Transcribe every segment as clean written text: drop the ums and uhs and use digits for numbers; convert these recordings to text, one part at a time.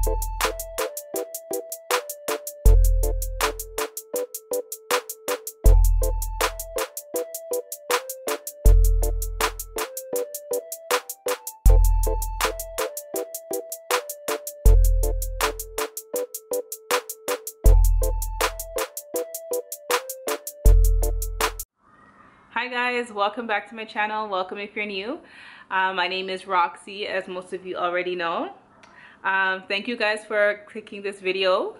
Hi guys, welcome back to my channel. Welcome if you're new. My name is Roxy, as most of you already know. Thank you guys for clicking this video.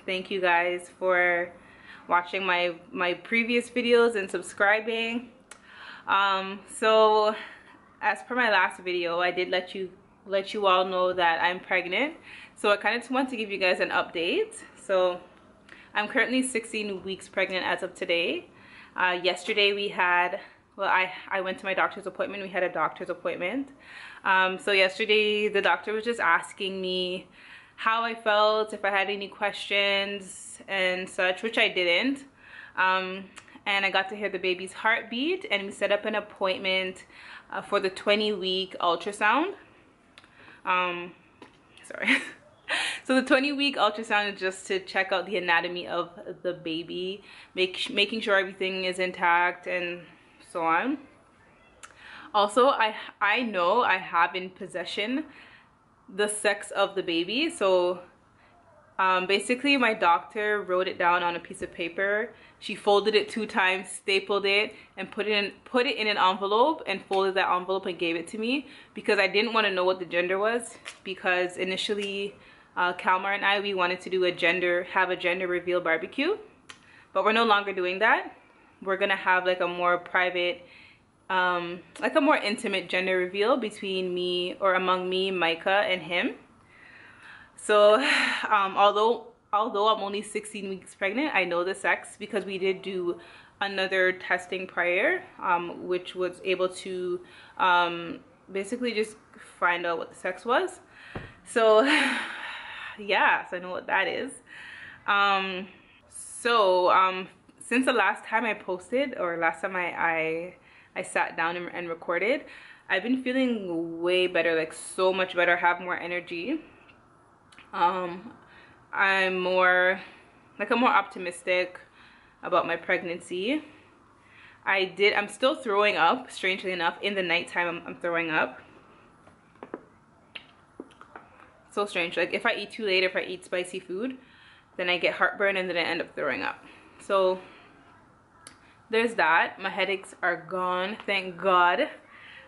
Thank you guys for watching my previous videos and subscribing. So as per my last video, I did let you all know that I'm pregnant. So I kind of just want to give you guys an update. So I'm currently 16 weeks pregnant as of today. Yesterday we had, well, I went to my doctor's appointment. We had a doctor's appointment. So yesterday the doctor was just asking me how I felt, if I had any questions and such, which I didn't. And I got to hear the baby's heartbeat, and we set up an appointment for the 20-week ultrasound. Sorry. So the 20-week ultrasound is just to check out the anatomy of the baby, making sure everything is intact and so on. Also, I know I have in possession the sex of the baby. So basically my doctor wrote it down on a piece of paper. She folded it 2 times, stapled it, and put it in an envelope, and folded that envelope and gave it to me, because I didn't want to know what the gender was, because initially Kalmar and I, we wanted to do have a gender reveal barbecue, but we're no longer doing that. We're gonna have like a more private, like a more intimate gender reveal between me, or among me, Micah, and him. So although I'm only 16 weeks pregnant, I know the sex because we did do another testing prior, which was able to basically just find out what the sex was. So yeah, so I know what that is. Since the last time I posted, or last time I sat down and recorded, I've been feeling way better, like so much better. I have more energy. I'm more optimistic about my pregnancy. I'm still throwing up, strangely enough. In the nighttime, I'm throwing up. So strange. Like if I eat too late, if I eat spicy food, then I get heartburn, and then I end up throwing up. So there's that. My headaches are gone, thank God.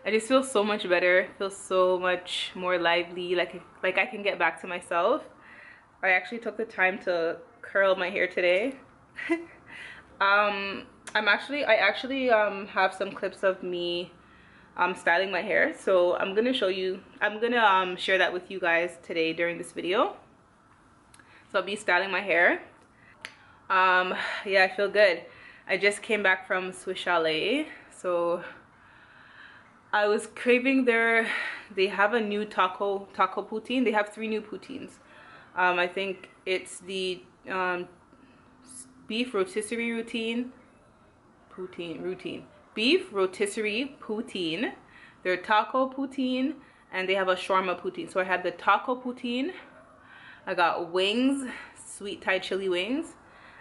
I just feel so much better, feel so much more lively, like I can get back to myself. I actually took the time to curl my hair today. I actually have some clips of me styling my hair, so I'm gonna share that with you guys today during this video. So I'll be styling my hair. Yeah, I feel good. I just came back from Swiss Chalet, so I was craving they have a new taco poutine. They have 3 new poutines. I think it's the beef rotisserie beef rotisserie poutine, their taco poutine, and they have a shawarma poutine. So I had the taco poutine, I got wings, sweet Thai chili wings,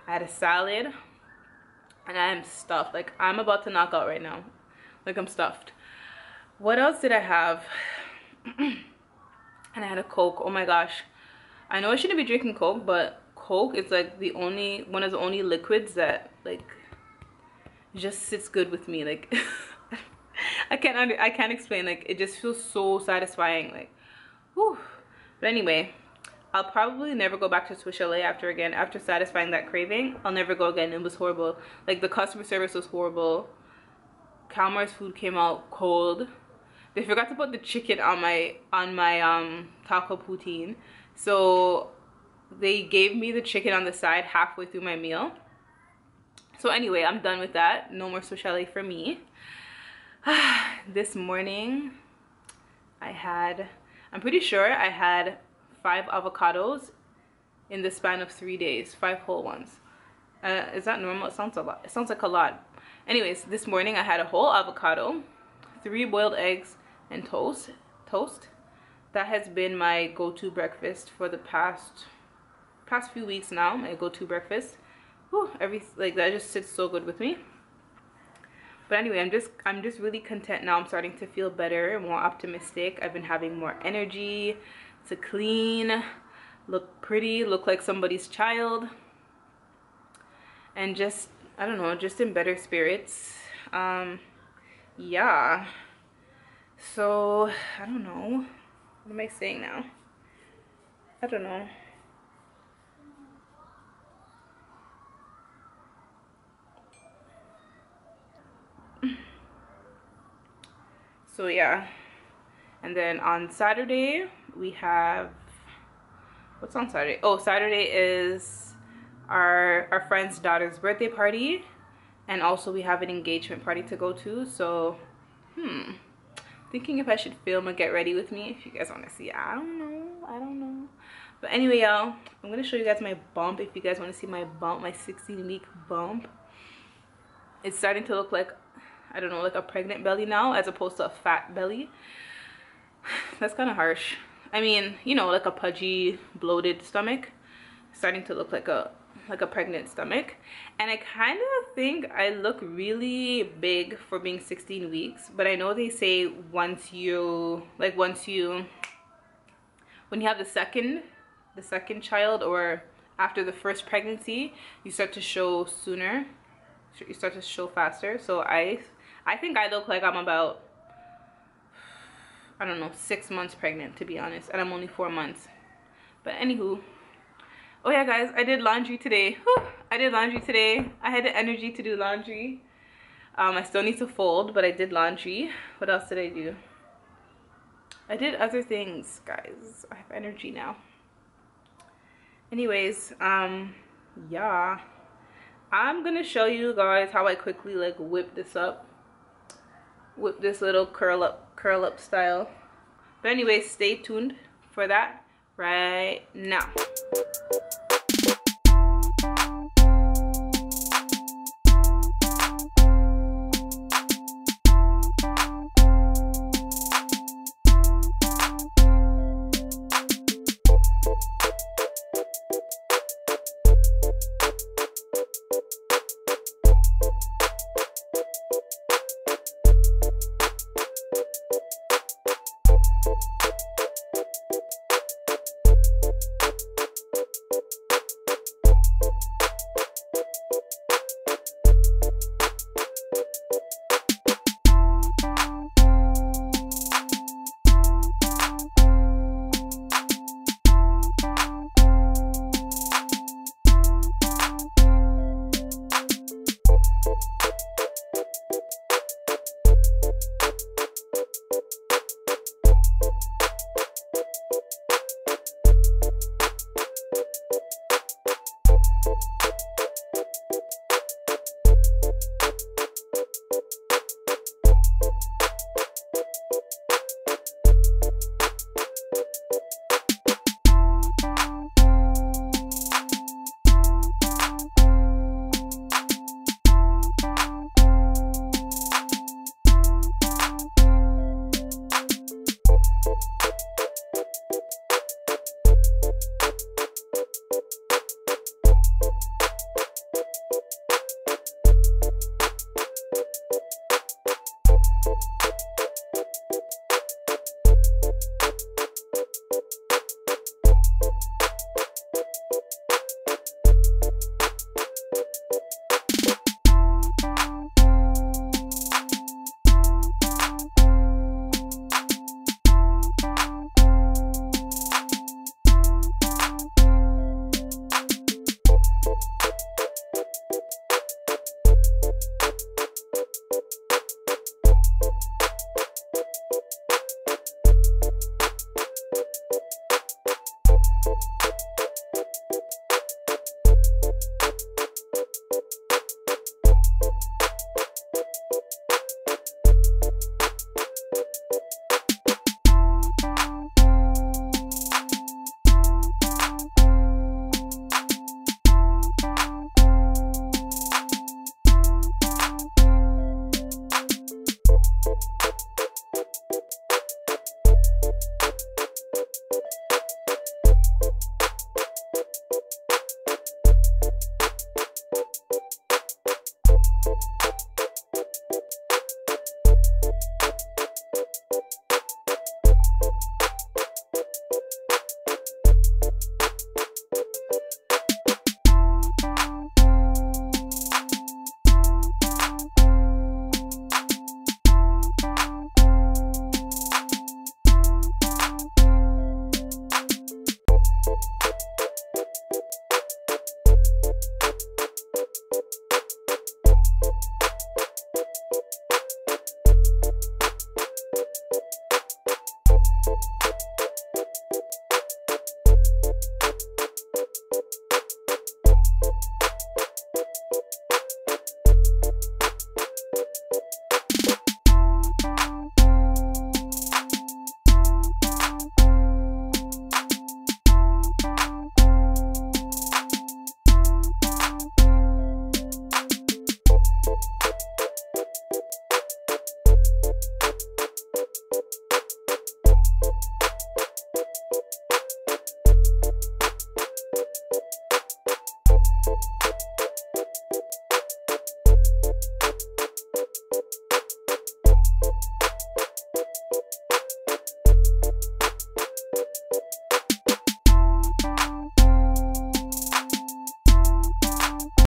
I had a salad, and I am stuffed. Like I'm about to knock out right now. Like I'm stuffed. What else did I have? And I had a Coke. Oh my gosh, I know I shouldn't be drinking Coke, but Coke is like one of the only liquids that like just sits good with me. Like I can't explain. Like it just feels so satisfying. Like whew. But anyway, I'll probably never go back to Swiss Chalet after satisfying that craving. I'll never go again. It was horrible. Like the customer service was horrible. Kalmar's food came out cold. They forgot to put the chicken on my taco poutine, so they gave me the chicken on the side halfway through my meal. So anyway, I'm done with that. No more Swiss Chalet for me. This morning I'm pretty sure I had 5 avocados in the span of 3 days, 5 whole ones. Is that normal? It sounds a lot. It sounds like a lot. Anyways, this morning I had a whole avocado, 3 boiled eggs, and toast. That has been my go-to breakfast for the past few weeks now. My go-to breakfast. Whew, like that just sits so good with me. But anyway, I'm just really content now. I'm starting to feel better, more optimistic. I've been having more energy to clean, look pretty, look like somebody's child, and just, I don't know, just in better spirits. Yeah. So I don't know. What am I saying now? I don't know. So yeah. And then on Saturday we have, what's on Saturday? Oh, Saturday is our friend's daughter's birthday party, and also we have an engagement party to go to. So thinking if I should film and get ready with me if you guys want to see. I don't know. But anyway, y'all, I'm gonna show you guys my bump. If you guys want to see my bump, my 16-week bump, it's starting to look like, I don't know, like a pregnant belly now as opposed to a fat belly. That's kind of harsh. I mean, you know, like a pudgy, bloated stomach. It's starting to look like a pregnant stomach. And I kind of think I look really big for being 16 weeks. But I know they say when you have the second child, or after the first pregnancy, you start to show sooner. You start to show faster. So I think I look like I'm about, I don't know, 6 months pregnant, to be honest, and I'm only 4 months. But anywho, oh yeah, guys, I did laundry today. Whew, I did laundry today. I had the energy to do laundry. I still need to fold, but I did laundry. What else did I do? I did other things, guys. I have energy now. Anyways, yeah, I'm gonna show you guys how I quickly like whip this little curl up style. But anyways, stay tuned for that right now.